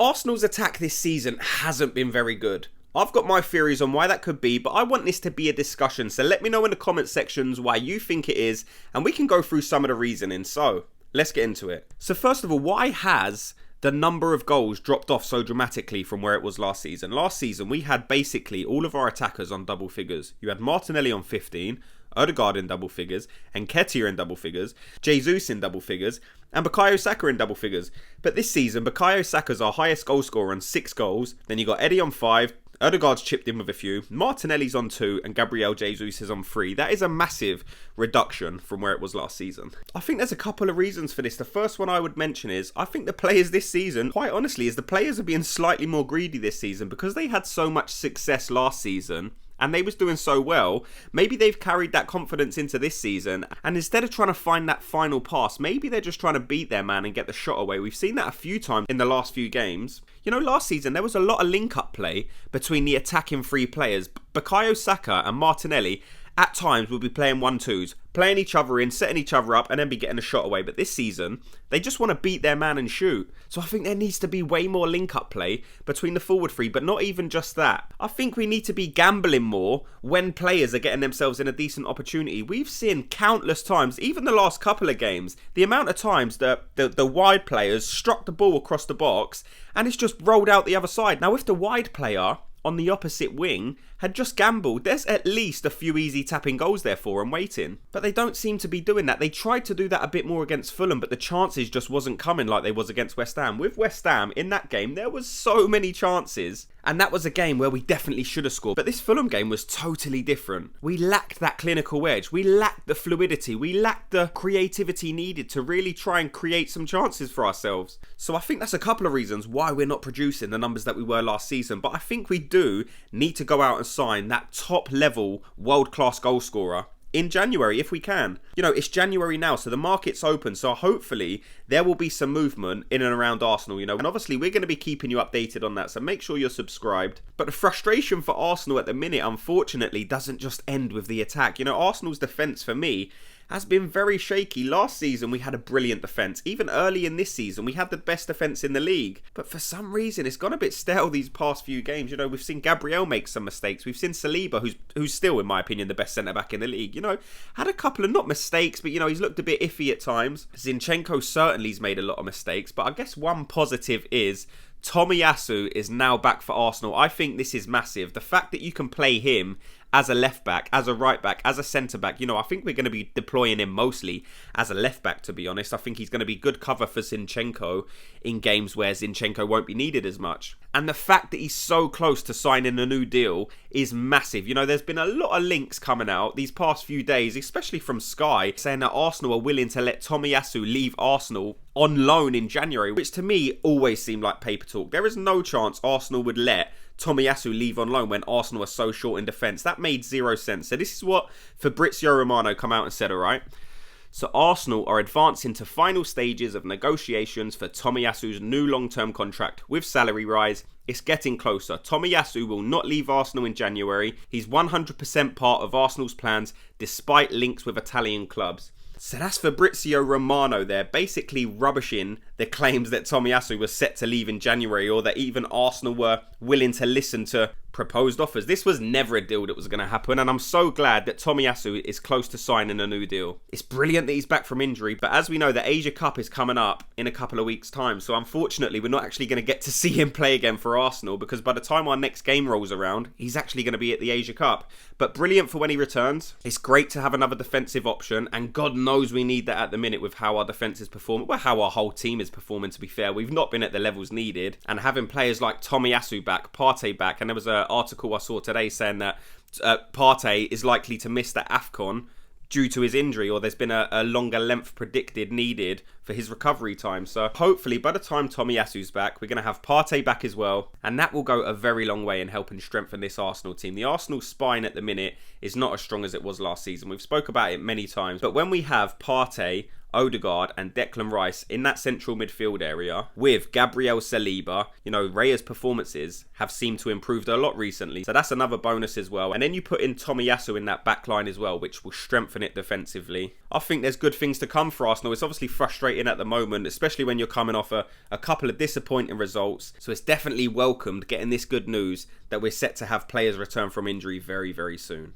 Arsenal's attack this season hasn't been very good. I've got my theories on why that could be, but I want this to be a discussion, so let me know in the comment sections why you think it is, and we can go through some of the reasoning. So, let's get into it. So first of all, why has the number of goals dropped off so dramatically from where it was last season? Last season, we had basically all of our attackers on double figures. You had Martinelli on 15, Odegaard in double figures, Nketiah in double figures, Jesus in double figures, and Bukayo Saka in double figures. But this season, Bukayo Saka's our highest goal scorer on 6 goals. Then you got Eddie on 5, Odegaard's chipped in with a few, Martinelli's on 2, and Gabriel Jesus is on 3. That is a massive reduction from where it was last season. I think there's a couple of reasons for this. The first one I would mention is, I think the players this season, quite honestly, is the players are being slightly more greedy this season because they had so much success last season. And they was doing so well, maybe they've carried that confidence into this season. And instead of trying to find that final pass, maybe they're just trying to beat their man and get the shot away. We've seen that a few times in the last few games. You know, last season, there was a lot of link-up play between the attacking 3 players. Bukayo Saka and Martinelli, at times, would be playing 1-2s, playing each other in, setting each other up, and then be getting a shot away. But this season, they just want to beat their man and shoot. So I think there needs to be way more link-up play between the forward 3, but not even just that. I think we need to be gambling more when players are getting themselves in a decent opportunity. We've seen countless times, even the last couple of games, the amount of times that the wide players struck the ball across the box, and it's just rolled out the other side. Now, if the wide player on the opposite wing had just gambled, there's at least a few easy tapping goals there for them waiting. But they don't seem to be doing that. They tried to do that a bit more against Fulham, but the chances just wasn't coming like they was against West Ham. With West Ham, in that game, there was so many chances, and that was a game where we definitely should have scored. But this Fulham game was totally different. We lacked that clinical edge. We lacked the fluidity. We lacked the creativity needed to really try and create some chances for ourselves. So I think that's a couple of reasons why we're not producing the numbers that we were last season. But I think we do need to go out and sign that top level world-class goal scorer in January if we can. You know, it's January now, so the market's open, so hopefully there will be some movement in and around Arsenal, you know, and obviously we're going to be keeping you updated on that, so make sure you're subscribed. But the frustration for Arsenal at the minute, unfortunately, doesn't just end with the attack. You know, Arsenal's defence for me has been very shaky. Last season we had a brilliant defence. Even early in this season we had the best defence in the league. But for some reason it's gone a bit stale these past few games. You know, we've seen Gabriel make some mistakes. We've seen Saliba, who's still in my opinion the best centre-back in the league. You know, had a couple of not mistakes, but you know, he's looked a bit iffy at times. Zinchenko certainly has made a lot of mistakes. But I guess one positive is Tomiyasu is now back for Arsenal. I think this is massive. The fact that you can play him as a left back, as a right back, as a centre back, you know, I think we're going to be deploying him mostly as a left back, to be honest. I think he's going to be good cover for Zinchenko in games where Zinchenko won't be needed as much. And the fact that he's so close to signing a new deal is massive. You know, there's been a lot of links coming out these past few days, especially from Sky, saying that Arsenal are willing to let Tomiyasu leave Arsenal on loan in January, which to me always seemed like paper talk. There is no chance Arsenal would let Tomiyasu leave on loan when Arsenal are so short in defence. That made zero sense. So this is what Fabrizio Romano come out and said, alright? So Arsenal are advancing to final stages of negotiations for Tomiyasu's new long-term contract with salary rise. It's getting closer. Tomiyasu will not leave Arsenal in January. He's 100% part of Arsenal's plans despite links with Italian clubs. So that's Fabrizio Romano there, basically rubbishing the claims that Tomiyasu was set to leave in January, or that even Arsenal were willing to listen to proposed offers. This was never a deal that was going to happen, and I'm so glad that Tomiyasu is close to signing a new deal. It's brilliant that he's back from injury, but as we know, the Asia Cup is coming up in a couple of weeks' time, so unfortunately we're not actually going to get to see him play again for Arsenal, because by the time our next game rolls around, he's actually going to be at the Asia Cup. But brilliant for when he returns. It's great to have another defensive option, and God knows we need that at the minute with how our defence is performing, well, how our whole team is performing, to be fair. We've not been at the levels needed, and having players like Tomiyasu back, Partey back, and there was an article I saw today saying that Partey is likely to miss the AFCON due to his injury, or there's been a longer length predicted needed for his recovery time. So hopefully by the time Tomiyasu's back, we're going to have Partey back as well, and that will go a very long way in helping strengthen this Arsenal team. The Arsenal spine at the minute is not as strong as it was last season. We've spoke about it many times, but when we have Partey, Odegaard and Declan Rice in that central midfield area with Gabriel, Saliba. You know, Raya's performances have seemed to improve a lot recently, so that's another bonus as well. And then you put in TOMIYASU in that back line as well, which will strengthen it defensively. I think there's good things to come for Arsenal. It's obviously frustrating at the moment, especially when you're coming off a couple of disappointing results. So it's definitely welcomed getting this good news that we're set to have players return from injury very, very soon.